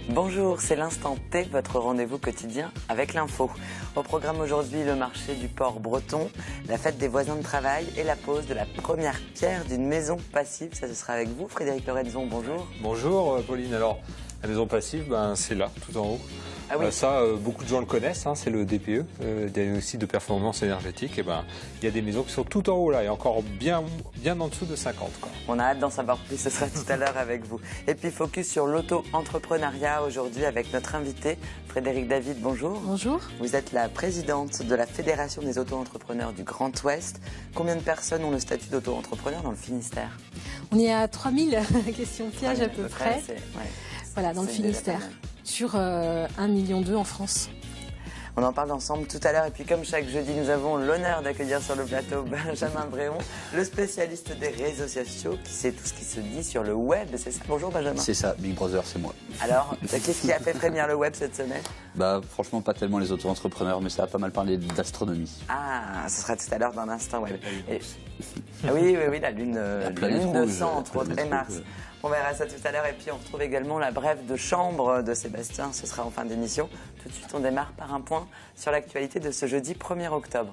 Bonjour, c'est l'Instant T, votre rendez-vous quotidien avec l'info. Au programme aujourd'hui, le marché du port breton, la fête des voisins de travail et la pose de la première pierre d'une maison passive. Ça, ce sera avec vous, Frédéric Lorenzon, bonjour. Bonjour Pauline, alors la maison passive, c'est là, tout en haut. Ah oui. Beaucoup de gens le connaissent, c'est le DPE, diagnostic de performance énergétique. Et il y a des maisons qui sont tout en haut là, et encore bien en dessous de 50. Quoi. On a hâte d'en savoir plus, ce sera tout à l'heure avec vous. Et puis focus sur l'auto-entrepreneuriat aujourd'hui avec notre invité, Frédéric David, bonjour. Bonjour. Vous êtes la présidente de la Fédération des auto-entrepreneurs du Grand Ouest. Combien de personnes ont le statut d'auto-entrepreneur dans le Finistère? On est à 3000 questions pièges à peu près. Voilà, dans le Finistère. Sur 1,2 million en France. On en parle ensemble tout à l'heure. Et puis comme chaque jeudi, nous avons l'honneur d'accueillir sur le plateau Benjamin Bréon, le spécialiste des réseaux sociaux qui sait tout ce qui se dit sur le web. C'est ça? Bonjour Benjamin. C'est ça, Big Brother, c'est moi. Alors, qu'est-ce qui a fait frémir le web cette semaine? Franchement, pas tellement les auto-entrepreneurs, mais ça a pas mal parlé d'astronomie. Ah, ce sera tout à l'heure dans l'instant web. Oui, la lune de sang, entre autres, et Mars. On verra ça tout à l'heure et puis on retrouve également la brève de chambre de Sébastien, ce sera en fin d'émission. Tout de suite on démarre par un point sur l'actualité de ce jeudi 1er octobre.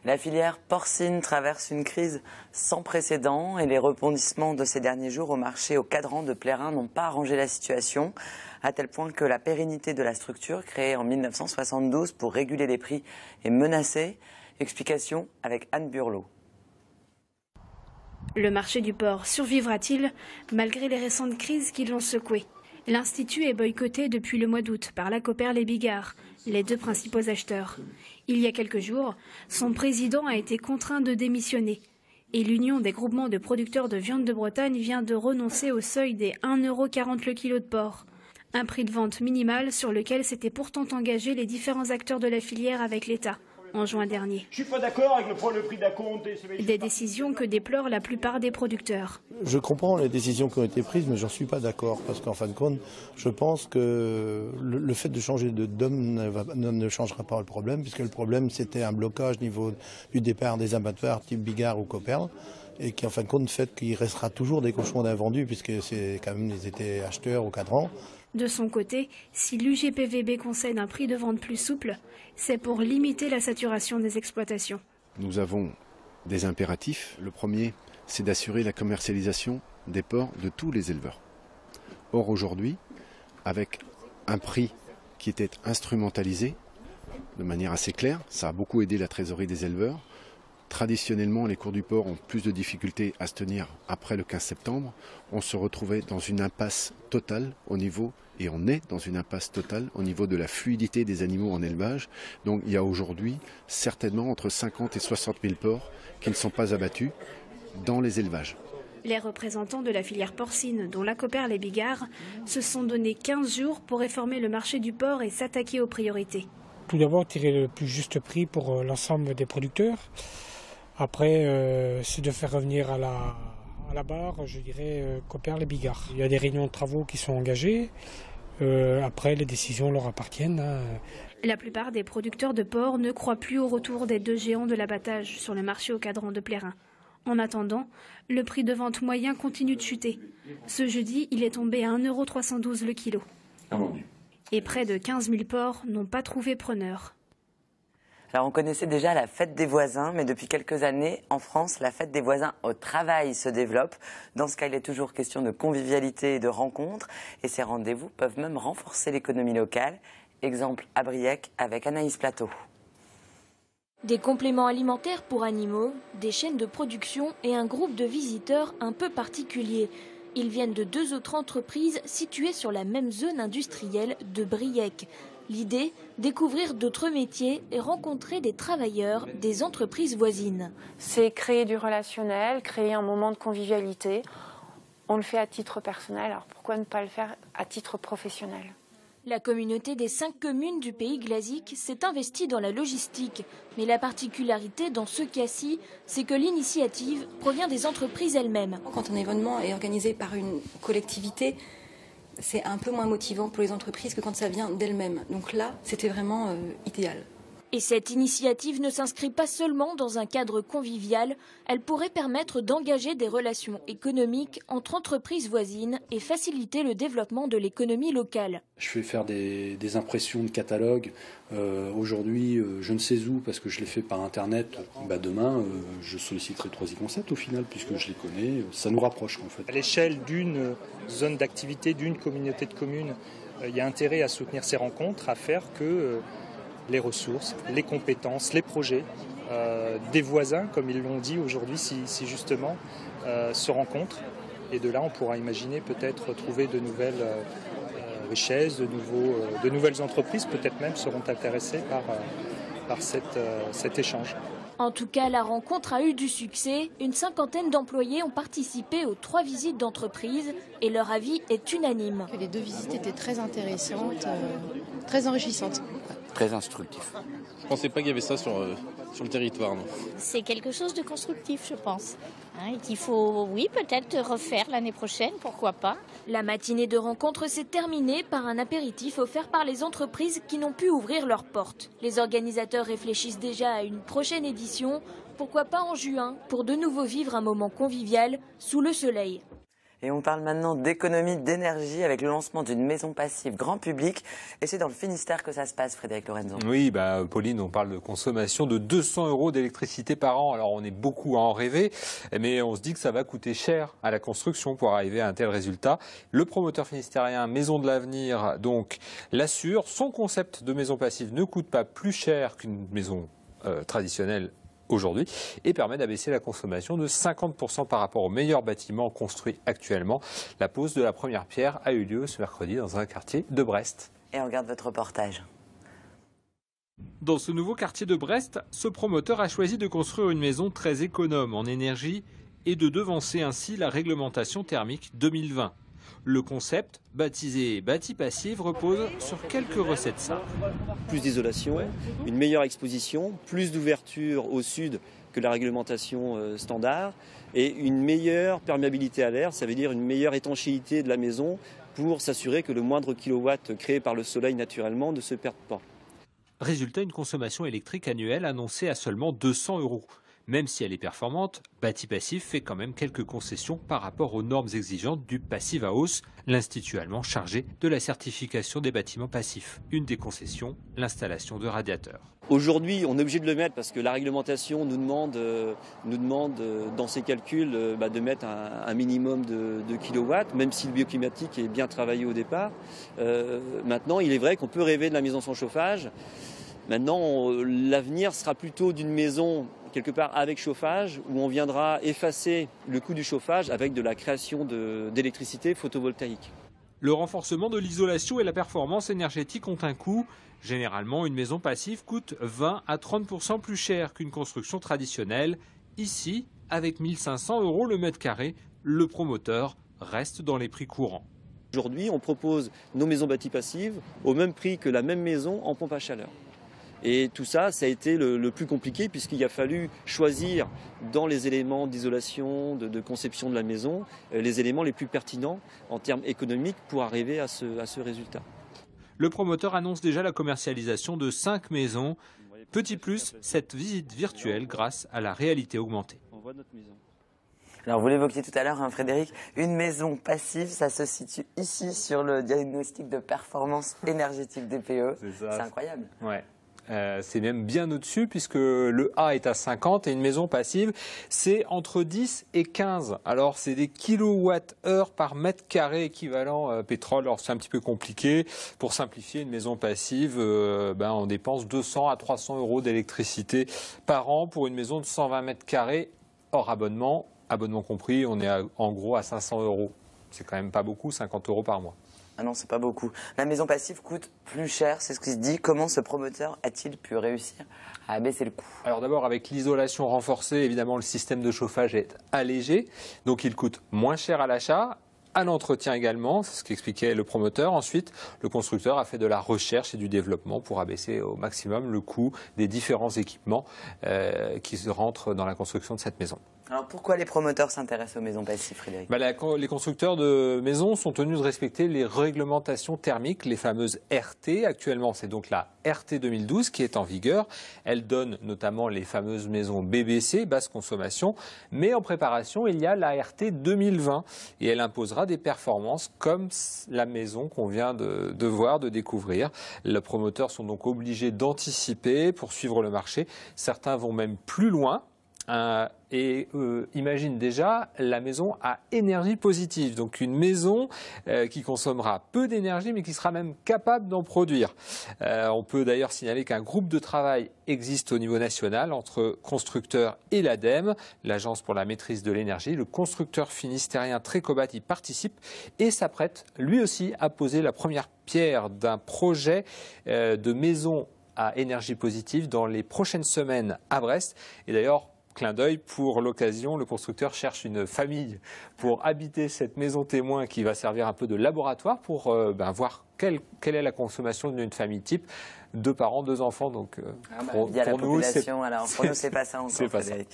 La filière porcine traverse une crise sans précédent et les rebondissements de ces derniers jours au marché au cadran de Plérin n'ont pas arrangé la situation, à tel point que la pérennité de la structure créée en 1972 pour réguler les prix est menacée. Explication avec Anne Burlot. Le marché du porc survivra-t-il malgré les récentes crises qui l'ont secoué? L'Institut est boycotté depuis le mois d'août par la Coperle et Bigard, les deux principaux acheteurs. Il y a quelques jours, son président a été contraint de démissionner. Et l'Union des groupements de producteurs de viande de Bretagne vient de renoncer au seuil des 1,40 € le kilo de porc. Un prix de vente minimal sur lequel s'étaient pourtant engagés les différents acteurs de la filière avec l'État. En juin dernier. Je suis pas d'accord avec le prix d'acompte. Des décisions que déplorent la plupart des producteurs. Je comprends les décisions qui ont été prises, mais j'en suis pas d'accord. Parce qu'en fin de compte, je pense que le fait de changer de DOM ne changera pas le problème, puisque le problème c'était un blocage au niveau du départ des abattoirs type Bigard ou Coperle. Et qui en fin de compte fait qu'il restera toujours des cochons d'invendus, puisque c'est quand même ils étaient acheteurs au cadran. De son côté, si l'UGPVB concède un prix de vente plus souple, c'est pour limiter la saturation des exploitations. Nous avons des impératifs. Le premier, c'est d'assurer la commercialisation des porcs de tous les éleveurs. Or aujourd'hui, avec un prix qui était instrumentalisé de manière assez claire, ça a beaucoup aidé la trésorerie des éleveurs. Traditionnellement, les cours du porc ont plus de difficultés à se tenir après le 15 septembre. On se retrouvait dans une impasse totale au niveau, et on est dans une impasse totale au niveau de la fluidité des animaux en élevage. Donc il y a aujourd'hui certainement entre 50 et 60 000 porcs qui ne sont pas abattus dans les élevages. Les représentants de la filière porcine, dont la Coperle et Bigard, se sont donné 15 jours pour réformer le marché du porc et s'attaquer aux priorités. Tout d'abord, tirer le plus juste prix pour l'ensemble des producteurs. Après, c'est de faire revenir à la barre, je dirais, Coperle et Bigard. Il y a des réunions de travaux qui sont engagées. Après, les décisions leur appartiennent. La plupart des producteurs de porc ne croient plus au retour des deux géants de l'abattage sur le marché au cadran de Plérin. En attendant, le prix de vente moyen continue de chuter. Ce jeudi, il est tombé à 1,312 € le kilo. Et près de 15 000 porcs n'ont pas trouvé preneur. Alors on connaissait déjà la fête des voisins, mais depuis quelques années, en France, la fête des voisins au travail se développe. Dans ce cas, il est toujours question de convivialité et de rencontres, et ces rendez-vous peuvent même renforcer l'économie locale. Exemple à Briec avec Anaïs Plateau. Des compléments alimentaires pour animaux, des chaînes de production et un groupe de visiteurs un peu particulier. Ils viennent de deux autres entreprises situées sur la même zone industrielle de Briec. L'idée, découvrir d'autres métiers et rencontrer des travailleurs des entreprises voisines. C'est créer du relationnel, créer un moment de convivialité. On le fait à titre personnel, alors pourquoi ne pas le faire à titre professionnel? La communauté des 5 communes du pays Glazic s'est investie dans la logistique. Mais la particularité dans ce cas-ci, c'est que l'initiative provient des entreprises elles-mêmes. Quand un événement est organisé par une collectivité, c'est un peu moins motivant pour les entreprises que quand ça vient d'elles-mêmes. Donc là, c'était vraiment idéal. Et cette initiative ne s'inscrit pas seulement dans un cadre convivial, elle pourrait permettre d'engager des relations économiques entre entreprises voisines et faciliter le développement de l'économie locale. Je fais faire des impressions de catalogues. Aujourd'hui, je ne sais où parce que je l'ai fait par Internet. Demain, je solliciterai 3i Concept au final puisque je les connais. Ça nous rapproche en fait. À l'échelle d'une zone d'activité, d'une communauté de communes, il y a intérêt à soutenir ces rencontres, à faire que les ressources, les compétences, les projets des voisins, comme ils l'ont dit aujourd'hui, si justement se rencontrent. Et de là, on pourra imaginer peut-être trouver de nouvelles richesses, de nouvelles entreprises, peut-être même seront intéressées par cet échange. En tout cas, la rencontre a eu du succès. Une cinquantaine d'employés ont participé aux 3 visites d'entreprise et leur avis est unanime. Les 2 visites étaient très intéressantes, très enrichissantes. Très instructif. Je ne pensais pas qu'il y avait ça sur le territoire. C'est quelque chose de constructif, je pense. Et qu'il faut, oui, peut-être refaire l'année prochaine, pourquoi pas. La matinée de rencontre s'est terminée par un apéritif offert par les entreprises qui n'ont pu ouvrir leurs portes. Les organisateurs réfléchissent déjà à une prochaine édition, pourquoi pas en juin, pour de nouveau vivre un moment convivial sous le soleil. Et on parle maintenant d'économie d'énergie avec le lancement d'une maison passive grand public. Et c'est dans le Finistère que ça se passe, Frédéric Lorenzo. Oui, Pauline, on parle de consommation de 200 € d'électricité par an. Alors on est beaucoup à en rêver, mais on se dit que ça va coûter cher à la construction pour arriver à un tel résultat. Le promoteur finistérien Maison de l'Avenir donc l'assure. Son concept de maison passive ne coûte pas plus cher qu'une maison traditionnelle aujourd'hui et permet d'abaisser la consommation de 50% par rapport aux meilleurs bâtiments construits actuellement. La pose de la première pierre a eu lieu ce mercredi dans un quartier de Brest. Et on regarde votre reportage. Dans ce nouveau quartier de Brest, ce promoteur a choisi de construire une maison très économe en énergie et de devancer ainsi la réglementation thermique 2020. Le concept, baptisé Bâti Passive, repose sur quelques recettes simples. Plus d'isolation, une meilleure exposition, plus d'ouverture au sud que la réglementation standard et une meilleure perméabilité à l'air, ça veut dire une meilleure étanchéité de la maison pour s'assurer que le moindre kilowatt créé par le soleil naturellement ne se perde pas. Résultat, une consommation électrique annuelle annoncée à seulement 200 €. Même si elle est performante, Bâti Passif fait quand même quelques concessions par rapport aux normes exigeantes du Passive House, l'institut allemand chargé de la certification des bâtiments passifs. Une des concessions, l'installation de radiateurs. Aujourd'hui, on est obligé de le mettre parce que la réglementation nous demande dans ses calculs de mettre un minimum de kilowatts, même si le bioclimatique est bien travaillé au départ. Maintenant, il est vrai qu'on peut rêver de la maison sans chauffage. Maintenant, l'avenir sera plutôt d'une maison quelque part avec chauffage, où on viendra effacer le coût du chauffage avec de la création d'électricité photovoltaïque. Le renforcement de l'isolation et la performance énergétique ont un coût. Généralement, une maison passive coûte 20 à 30% plus cher qu'une construction traditionnelle. Ici, avec 1 500 € le mètre carré, le promoteur reste dans les prix courants. Aujourd'hui, on propose nos maisons bâties passives au même prix que la même maison en pompe à chaleur. Et tout ça, ça a été le plus compliqué puisqu'il a fallu choisir dans les éléments d'isolation, de conception de la maison, les éléments les plus pertinents en termes économiques pour arriver à ce résultat. Le promoteur annonce déjà la commercialisation de 5 maisons. Petit plus, cette visite virtuelle grâce à la réalité augmentée. On voit notre maison. Alors vous l'évoquiez tout à l'heure, Frédéric, une maison passive, ça se situe ici sur le diagnostic de performance énergétique DPE. C'est incroyable. Ouais. C'est même bien au-dessus puisque le A est à 50 et une maison passive, c'est entre 10 et 15. Alors, c'est des kilowattheures par mètre carré équivalent pétrole. Alors, c'est un petit peu compliqué. Pour simplifier, une maison passive, on dépense 200 à 300 € d'électricité par an pour une maison de 120 mètres carrés hors abonnement. Abonnement compris, on est en gros à 500 €. C'est quand même pas beaucoup, 50 € par mois. Ah non, c'est pas beaucoup. La maison passive coûte plus cher, c'est ce qui se dit. Comment ce promoteur a-t-il pu réussir à abaisser le coût? Alors d'abord, avec l'isolation renforcée, évidemment, le système de chauffage est allégé. Donc il coûte moins cher à l'achat, à l'entretien également, c'est ce qu'expliquait le promoteur. Ensuite, le constructeur a fait de la recherche et du développement pour abaisser au maximum le coût des différents équipements qui rentrent dans la construction de cette maison. Alors pourquoi les promoteurs s'intéressent aux maisons passives, Frédéric? Les constructeurs de maisons sont tenus de respecter les réglementations thermiques, les fameuses RT. Actuellement, c'est donc la RT 2012 qui est en vigueur. Elle donne notamment les fameuses maisons BBC, basse consommation. Mais en préparation, il y a la RT 2020 et elle imposera des performances comme la maison qu'on vient de voir, de découvrir. Les promoteurs sont donc obligés d'anticiper pour suivre le marché. Certains vont même plus loin. Imagine déjà la maison à énergie positive, donc une maison qui consommera peu d'énergie mais qui sera même capable d'en produire. On peut d'ailleurs signaler qu'un groupe de travail existe au niveau national entre constructeurs et l'ADEME, l'Agence pour la maîtrise de l'énergie. Le constructeur finistérien Trécobat y participe et s'apprête lui aussi à poser la première pierre d'un projet de maison à énergie positive dans les prochaines semaines à Brest. Et d'ailleurs, clin d'œil, pour l'occasion, le constructeur cherche une famille pour habiter cette maison témoin qui va servir un peu de laboratoire pour voir quelle est la consommation d'une famille type. 2 parents, 2 enfants, donc pour nous, c'est pas ça encore, Frédéric.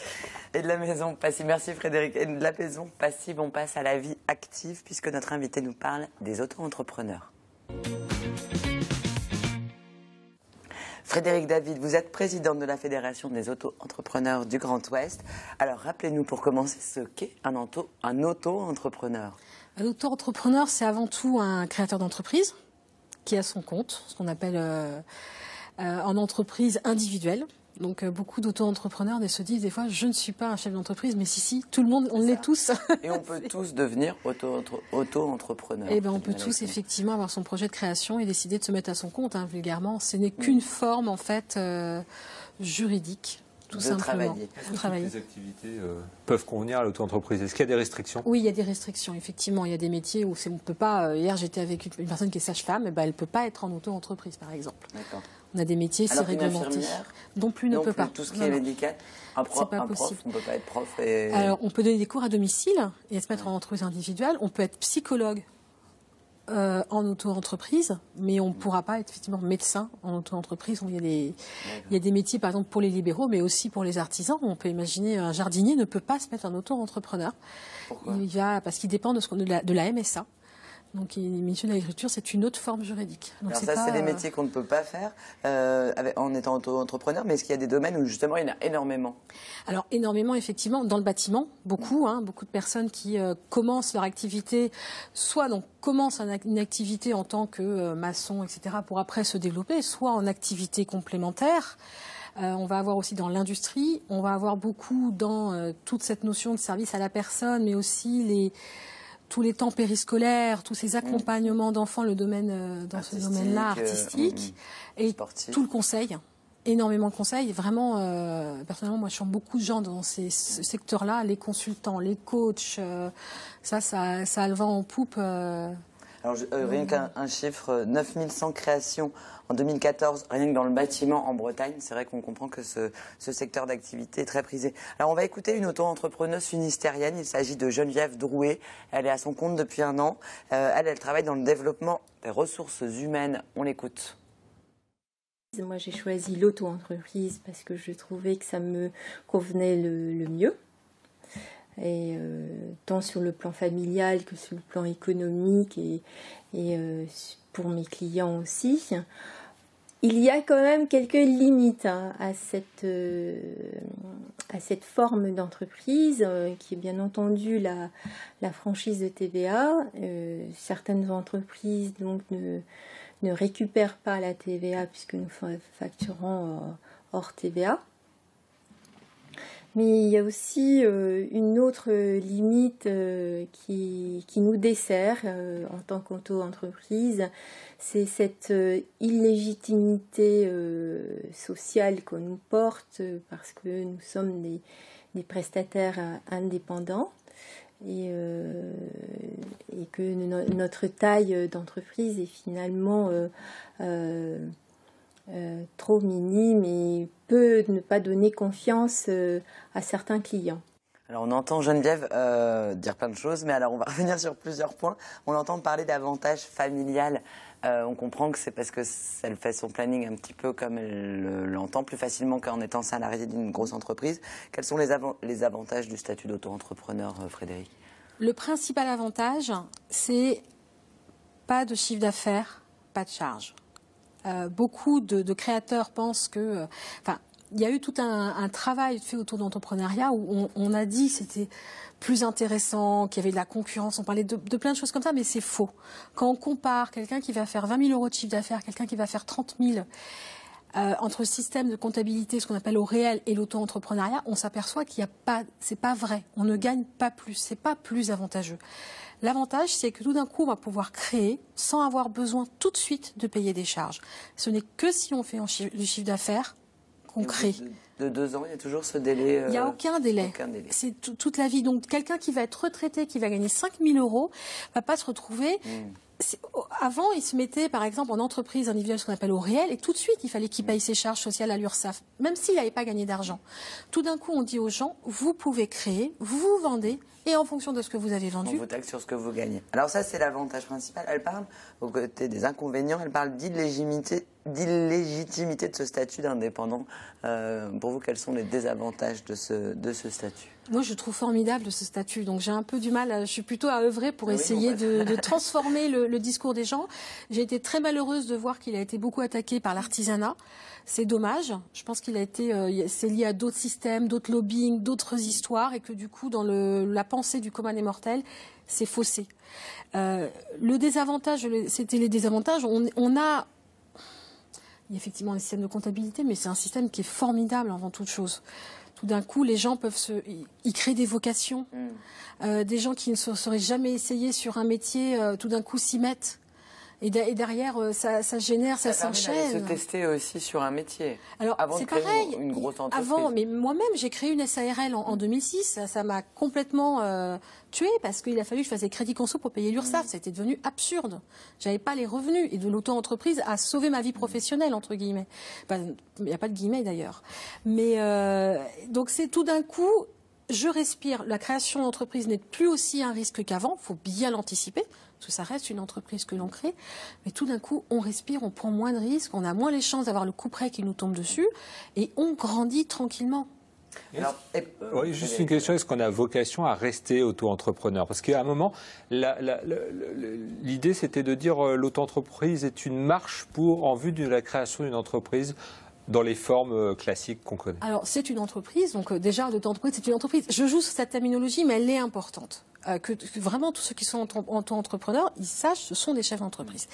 Et de la maison passive, merci Frédéric. Et de la maison passive, on passe à la vie active puisque notre invité nous parle des auto-entrepreneurs. Frédéric David, vous êtes présidente de la Fédération des auto-entrepreneurs du Grand Ouest. Alors, rappelez-nous pour commencer ce qu'est un auto-entrepreneur. Un auto-entrepreneur, c'est avant tout un créateur d'entreprise qui a son compte, ce qu'on appelle en entreprise individuelle. Donc beaucoup d'auto-entrepreneurs se disent des fois, je ne suis pas un chef d'entreprise, mais si, tout le monde, on l'est tous. Et on peut tous devenir auto-entrepreneurs. Eh bien, on peut tous effectivement avoir son projet de création et décider de se mettre à son compte, vulgairement. Ce n'est qu'une forme, en fait, juridique, tout simplement. Travailler. Les activités peuvent convenir à l'auto-entreprise. Est-ce qu'il y a des restrictions? Oui, il y a des restrictions, effectivement. Il y a des métiers où on ne peut pas... Hier, j'étais avec une personne qui est sage-femme, elle ne peut pas être en auto-entreprise, par exemple. D'accord. On a des métiers, c'est réglementé. Non plus ne peut pas. Tout ce qui est médical. Un prof, on ne peut pas être prof. Alors, on peut donner des cours à domicile et se mettre en entreprise individuelle. On peut être psychologue en auto-entreprise, mais on ne pourra pas être effectivement médecin en auto-entreprise. Il y a des métiers, par exemple, pour les libéraux, mais aussi pour les artisans. On peut imaginer un jardinier ne peut pas se mettre en auto-entrepreneur. Pourquoi? Parce qu'il dépend de la MSA. Donc, les métiers de l'agriculture, c'est une autre forme juridique. Donc, alors ça, c'est des métiers qu'on ne peut pas faire en étant auto-entrepreneur, mais est-ce qu'il y a des domaines où, justement, il y en a énormément? Alors, énormément, effectivement, dans le bâtiment, beaucoup de personnes qui commencent leur activité, soit commencent une activité en tant que maçon, etc., pour après se développer, soit en activité complémentaire. On va avoir aussi dans l'industrie, on va avoir beaucoup dans toute cette notion de service à la personne, mais aussi tous les temps périscolaires, tous ces accompagnements d'enfants, le domaine dans ce domaine-là artistique, et sportif. Tout le conseil, énormément de conseils. Vraiment, personnellement, moi, je sens beaucoup de gens dans ce secteur-là, les consultants, les coachs. Ça a le vent en poupe. Alors, rien qu'un chiffre, 9100 créations en 2014, rien que dans le bâtiment en Bretagne. C'est vrai qu'on comprend que ce secteur d'activité est très prisé. Alors, on va écouter une auto-entrepreneuse finistérienne. Il s'agit de Geneviève Drouet. Elle est à son compte depuis 1 an. Elle travaille dans le développement des ressources humaines. On l'écoute. Moi, j'ai choisi l'auto-entreprise parce que je trouvais que ça me convenait le mieux. Et tant sur le plan familial que sur le plan économique et pour mes clients aussi. Il y a quand même quelques limites à cette forme d'entreprise qui est bien entendu la franchise de TVA. Certaines entreprises donc ne récupèrent pas la TVA puisque nous facturons hors TVA. Mais il y a aussi une autre limite qui nous dessert en tant qu'auto-entreprise, c'est cette illégitimité sociale qu'on nous porte parce que nous sommes des prestataires indépendants et que notre taille d'entreprise est finalement trop minime et peut ne pas donner confiance à certains clients. Alors on entend Geneviève dire plein de choses, mais alors on va revenir sur plusieurs points. On entend parler d'avantages familial. On comprend que c'est parce que elle fait son planning un petit peu comme elle l'entend, plus facilement qu'en étant salariée d'une grosse entreprise. Quels sont les avantages du statut d'auto-entrepreneur, Frédéric? Le principal avantage, c'est pas de chiffre d'affaires, pas de charge. Beaucoup de créateurs pensent que... il y a eu tout un travail fait autour de l'entrepreneuriat où on a dit que c'était plus intéressant, qu'il y avait de la concurrence, on parlait de plein de choses comme ça, mais c'est faux. Quand on compare quelqu'un qui va faire 20 000 euros de chiffre d'affaires, quelqu'un qui va faire 30 000, entre le système de comptabilité, ce qu'on appelle au réel, et l'auto-entrepreneuriat, on s'aperçoit qu'il n'y a pas, c'est pas vrai, on ne gagne pas plus, c'est pas plus avantageux. L'avantage, c'est que tout d'un coup, on va pouvoir créer sans avoir besoin tout de suite de payer des charges. Ce n'est que si on fait du chiffre d'affaires qu'on crée. De 2 ans, il y a toujours ce délai. Il n'y a aucun délai. C'est toute la vie. Donc, quelqu'un qui va être retraité, qui va gagner 5 000 euros, ne va pas se retrouver. Avant, il se mettait, par exemple, en entreprise individuelle, ce qu'on appelle au réel, et tout de suite, il fallait qu'il paye ses charges sociales à l'URSSAF, même s'il n'avait pas gagné d'argent. Tout d'un coup, on dit aux gens, vous pouvez créer, vous vendez, et en fonction de ce que vous avez vendu, on vous taxe sur ce que vous gagnez. Alors ça, c'est l'avantage principal. Elle parle, aux côtés des inconvénients, elle parle d'illégitimité de ce statut d'indépendant. Pour vous, quels sont les désavantages de ce statut? Moi, je trouve formidable ce statut. Donc, j'ai un peu du mal. Je suis plutôt à œuvrer pour essayer de transformer le discours des gens. J'ai été très malheureuse de voir qu'il a été beaucoup attaqué par l'artisanat. C'est dommage. Je pense qu'il a été, c'est lié à d'autres systèmes, d'autres lobbying, d'autres histoires, et que du coup, dans la pensée du commun des mortels, c'est faussé. Le désavantage, c'était les désavantages. On a il y a effectivement un système de comptabilité, mais c'est un système qui est formidable avant toute chose. Tout d'un coup, les gens peuvent y créer des vocations. Des gens qui ne se seraient jamais essayés sur un métier, tout d'un coup s'y mettent. Et derrière, ça génère, ça s'enchaîne. Ça permet de se tester aussi sur un métier. Alors, c'est pareil. Une grosse entreprise. Avant, mais moi-même, j'ai créé une SARL en 2006. Ça m'a complètement tuée parce qu'il a fallu que je fasse des crédits conso pour payer l'URSSAF. C'était devenu absurde. J'avais pas les revenus. Et de l'auto-entreprise a sauvé ma vie professionnelle, entre guillemets. Il n'y a pas de guillemets, d'ailleurs. Mais donc, c'est tout d'un coup... Je respire. La création d'entreprise n'est plus aussi un risque qu'avant. Il faut bien l'anticiper, parce que ça reste une entreprise que l'on crée. Mais tout d'un coup, on respire, on prend moins de risques, on a moins les chances d'avoir le coup près qui nous tombe dessus, et on grandit tranquillement. Alors, oui, juste une question, est-ce qu'on a vocation à rester auto-entrepreneur? Parce qu'à un moment, l'idée c'était de dire l'auto-entreprise est une marche en vue de la création d'une entreprise dans les formes classiques qu'on connaît. Alors, c'est une entreprise, donc déjà, l'auto-entreprise, c'est une entreprise. Je joue sur cette terminologie, mais elle est importante. Que vraiment, tous ceux qui sont auto-entrepreneurs, ils sachent, ce sont des chefs d'entreprise.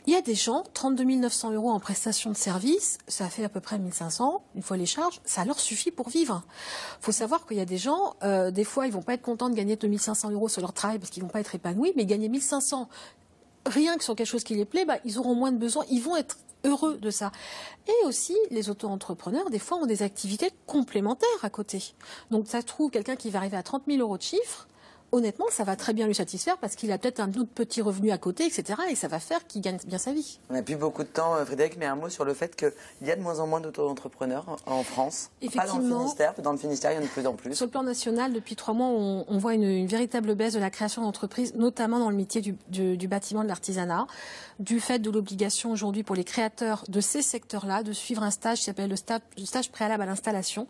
Il y a des gens, 32 900 euros en prestation de service, ça fait à peu près 1 500, une fois les charges, ça leur suffit pour vivre. Il faut savoir qu'il y a des gens, des fois, ils vont pas être contents de gagner 2 500 euros sur leur travail parce qu'ils vont pas être épanouis, mais gagner 1 500, rien que sur quelque chose qui les plaît, ils auront moins de besoin, ils vont être heureux de ça. Et aussi, les auto-entrepreneurs, des fois, ont des activités complémentaires à côté. Donc, ça se trouve, quelqu'un qui va arriver à 30 000 euros de chiffre, honnêtement, ça va très bien lui satisfaire parce qu'il a peut-être un autre petit revenu à côté, etc. Et ça va faire qu'il gagne bien sa vie. On n'a plus beaucoup de temps, Frédéric, mais un mot sur le fait qu'il y a de moins en moins d'auto-entrepreneurs en France. Pas dans le Finistère, dans le Finistère, il y en a de plus en plus. Sur le plan national, depuis 3 mois, on voit une véritable baisse de la création d'entreprises, notamment dans le métier du bâtiment, de l'artisanat, du fait de l'obligation aujourd'hui pour les créateurs de ces secteurs-là de suivre un stage qui s'appelle le stage préalable à l'installation,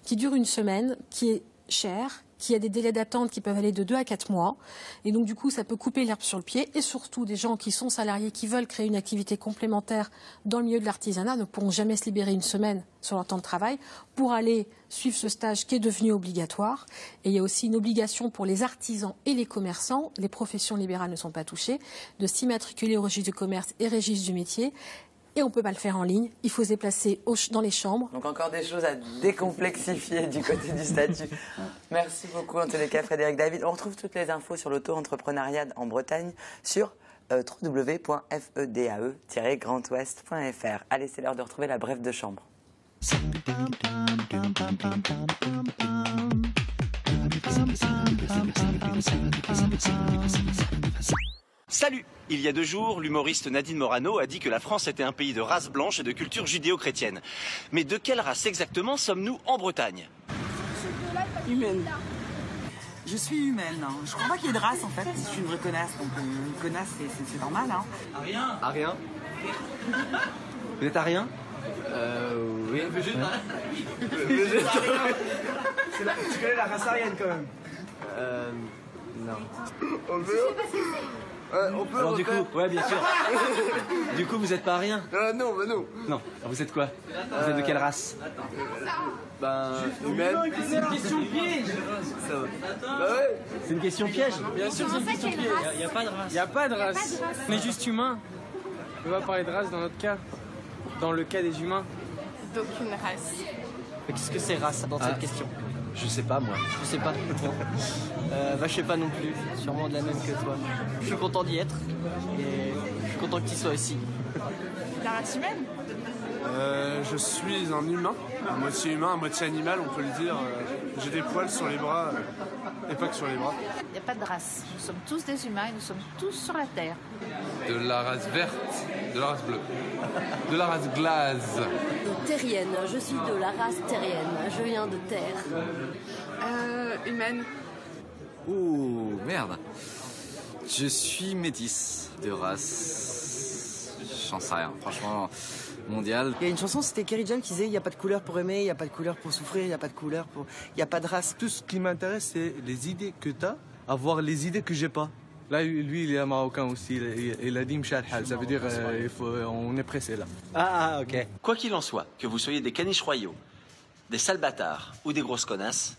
qui dure 1 semaine, qui est cher, qui a des délais d'attente qui peuvent aller de 2 à 4 mois. Et donc, du coup, ça peut couper l'herbe sur le pied. Et surtout, des gens qui sont salariés, qui veulent créer une activité complémentaire dans le milieu de l'artisanat, ne pourront jamais se libérer 1 semaine sur leur temps de travail pour aller suivre ce stage qui est devenu obligatoire. Et il y a aussi une obligation pour les artisans et les commerçants, les professions libérales ne sont pas touchées, de s'immatriculer au registre du commerce et registre du métier. Et on ne peut pas le faire en ligne, il faut se déplacer dans les chambres. Donc encore des choses à décomplexifier du côté du statut. Merci beaucoup en tous les cas Frédéric David. On retrouve toutes les infos sur l'auto-entrepreneuriat en Bretagne sur www.fedae-grandouest.fr. Allez, c'est l'heure de retrouver la brève de chambre. Salut! Il y a 2 jours, l'humoriste Nadine Morano a dit que la France était un pays de race blanche et de culture judéo-chrétienne. Mais de quelle race exactement sommes-nous en Bretagne? Humaine. Je suis humaine. Je crois pas qu'il y ait de race en fait. Je suis une vraie connasse, donc une connasse c'est normal. Hein. Arien. Vous êtes arien? Oui. Tu connais la race arienne quand même? Non. On peut alors du coup, ouais bien sûr. Du coup vous êtes pas arien? Non, bah non. Non, alors vous êtes quoi? Vous êtes de quelle race? Ben, humaine. C'est une question piège. Ça va. Bah ouais. C'est une question piège? Bien sûr, c'est une question piège. Il n'y a pas de race. Il n'y a pas de race. On est juste humains. On va parler de race dans notre cas. Dans le cas des humains. D'aucune race. Mais qu'est-ce que c'est race dans cette question? Je sais pas moi. Je sais pas. Bah je sais pas non plus. Sûrement de la même que toi. Je suis content d'y être. Et je suis content que tu sois ici. La race humaine? Je suis un humain, à moitié animal, on peut le dire. J'ai des poils sur les bras, et pas que sur les bras. Il n'y a pas de race. Nous sommes tous des humains et nous sommes tous sur la Terre. De la race verte, de la race bleue, de la race glace. Terrienne, je suis de la race terrienne, je viens de terre. Humaine. Oh, merde. Je suis métisse, de race... J'en sais rien, franchement... mondial. Il y a une chanson, c'était Kerry James qui disait il n'y a pas de couleur pour aimer, il n'y a pas de couleur pour souffrir, il n'y a pas de couleur pour... Il n'y a pas de race. Tout ce qui m'intéresse, c'est les idées que tu as, avoir les idées que j'ai pas. Là, lui, il est marocain aussi. Il a dit Mchal Hal, ça veut dire on est pressé là. Ah, ok. Quoi qu'il en soit, que vous soyez des caniches royaux, des sales bâtards ou des grosses connasses,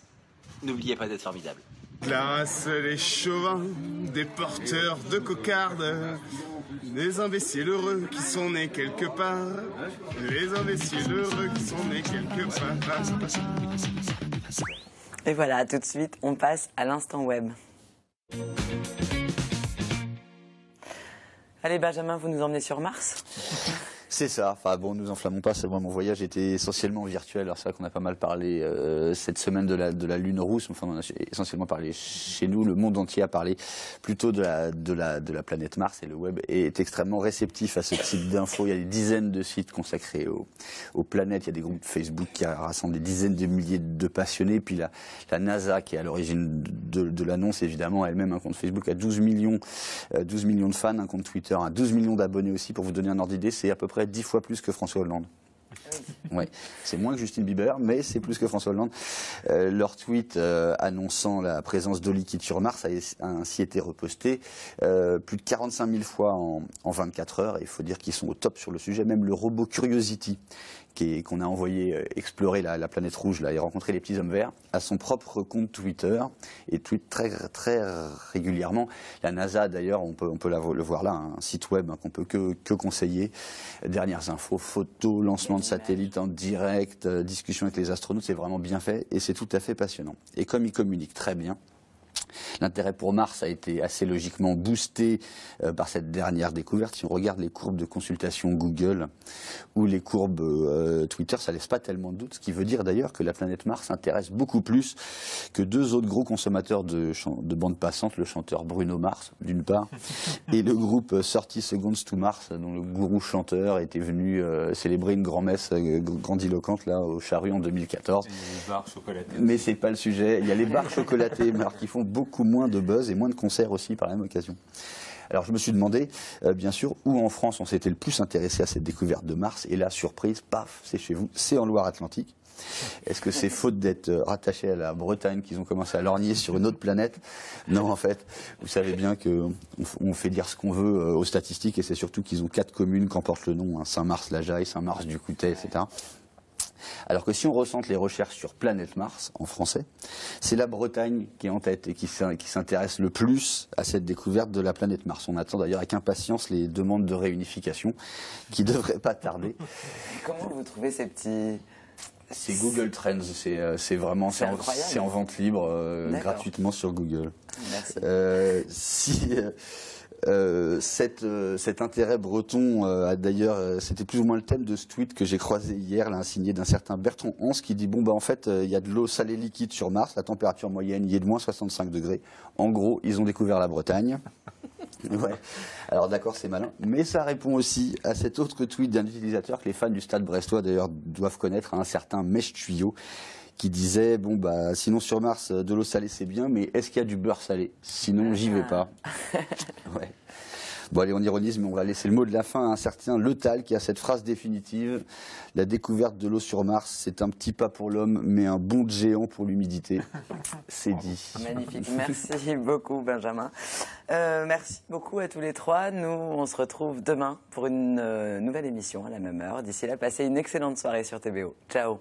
n'oubliez pas d'être formidables. Classe les chauvins, des porteurs de cocardes, des imbéciles heureux qui sont nés quelque part, les imbéciles heureux qui sont nés quelque part. Et voilà, tout de suite, on passe à l'instant web. Allez Benjamin, vous nous emmenez sur Mars? C'est ça. Enfin bon, nous enflammons pas. C'est vrai, mon voyage était essentiellement virtuel. Alors c'est vrai qu'on a pas mal parlé cette semaine de la lune rousse. Enfin, on a essentiellement parlé chez nous. Le monde entier a parlé plutôt de la planète Mars, et le web est extrêmement réceptif à ce type d'infos. Il y a des dizaines de sites consacrés aux planètes. Il y a des groupes Facebook qui rassemblent des dizaines de milliers de passionnés. Puis la NASA, qui est à l'origine de l'annonce, évidemment, elle-même un compte Facebook à 12 millions de fans, un compte Twitter à 12 millions d'abonnés aussi. Pour vous donner un ordre d'idée, c'est à peu près 10 fois plus que François Hollande. Ouais, c'est moins que Justin Bieber, mais c'est plus que François Hollande. Leur tweet annonçant la présence d'eau liquide sur Mars a ainsi été reposté plus de 45 000 fois en 24 heures. Et il faut dire qu'ils sont au top sur le sujet. Même le robot Curiosity, qu'on a envoyé explorer la planète rouge là, et rencontrer les petits hommes verts, a son propre compte Twitter et tweet très, très régulièrement. La NASA d'ailleurs, on peut le voir là, un site web qu'on peut que conseiller. Dernières infos, photos, lancement de satellites en direct, discussion avec les astronautes, c'est vraiment bien fait et c'est tout à fait passionnant. Et comme ils communiquent très bien, l'intérêt pour Mars a été assez logiquement boosté par cette dernière découverte. Si on regarde les courbes de consultation Google ou les courbes Twitter, ça laisse pas tellement de doute. Ce qui veut dire d'ailleurs que la planète Mars intéresse beaucoup plus que deux autres gros consommateurs de bande passante, le chanteur Bruno Mars, d'une part, et le groupe 30 Seconds to Mars, dont le gourou chanteur était venu célébrer une grand-messe grandiloquente là, au Charru en 2014. Il y a les barres chocolatées. Mais c'est pas le sujet. Il y a les barres chocolatées, mais alors qui font beaucoup moins de buzz et moins de concerts aussi par la même occasion. Alors je me suis demandé, bien sûr, où en France on s'était le plus intéressé à cette découverte de Mars. Et là, surprise, paf, c'est chez vous, c'est en Loire-Atlantique. Est-ce que c'est faute d'être rattaché à la Bretagne qu'ils ont commencé à lorgner sur une autre planète? Non, en fait, vous savez bien qu'on fait dire ce qu'on veut aux statistiques, et c'est surtout qu'ils ont 4 communes qui en portent le nom, hein, Saint-Mars-la-Jaille, Saint-Mars-du-Coutet, etc. Alors que si on recentre les recherches sur planète Mars, en français, c'est la Bretagne qui est en tête et qui s'intéresse le plus à cette découverte de la planète Mars. On attend d'ailleurs avec impatience les demandes de réunification qui ne devraient pas tarder. Comment vous trouvez ces petits... C'est Google Trends, c'est vraiment c'est en vente libre gratuitement sur Google. Merci. Cet intérêt breton a d'ailleurs, c'était plus ou moins le thème de ce tweet que j'ai croisé hier, là, signé d'un certain Bertrand Hans, qui dit bon bah en fait il y a de l'eau salée liquide sur Mars, la température moyenne y est de moins 65 degrés. En gros, ils ont découvert la Bretagne. Ouais. Alors d'accord, c'est malin, mais ça répond aussi à cet autre tweet d'un utilisateur que les fans du Stade brestois d'ailleurs doivent connaître, un certain Mèche Tuyau, qui disait bon bah sinon sur Mars de l'eau salée c'est bien, mais est-ce qu'il y a du beurre salé? Sinon j'y vais pas. Ouais. Bon allez, on ironise, mais on va laisser le mot de la fin à un certain Le Tal qui a cette phrase définitive: la découverte de l'eau sur Mars, c'est un petit pas pour l'homme, mais un bond de géant pour l'humidité. C'est dit. Magnifique, merci beaucoup Benjamin. Merci beaucoup à tous les trois. Nous, on se retrouve demain pour une nouvelle émission à la même heure. D'ici là, passez une excellente soirée sur TBO. Ciao.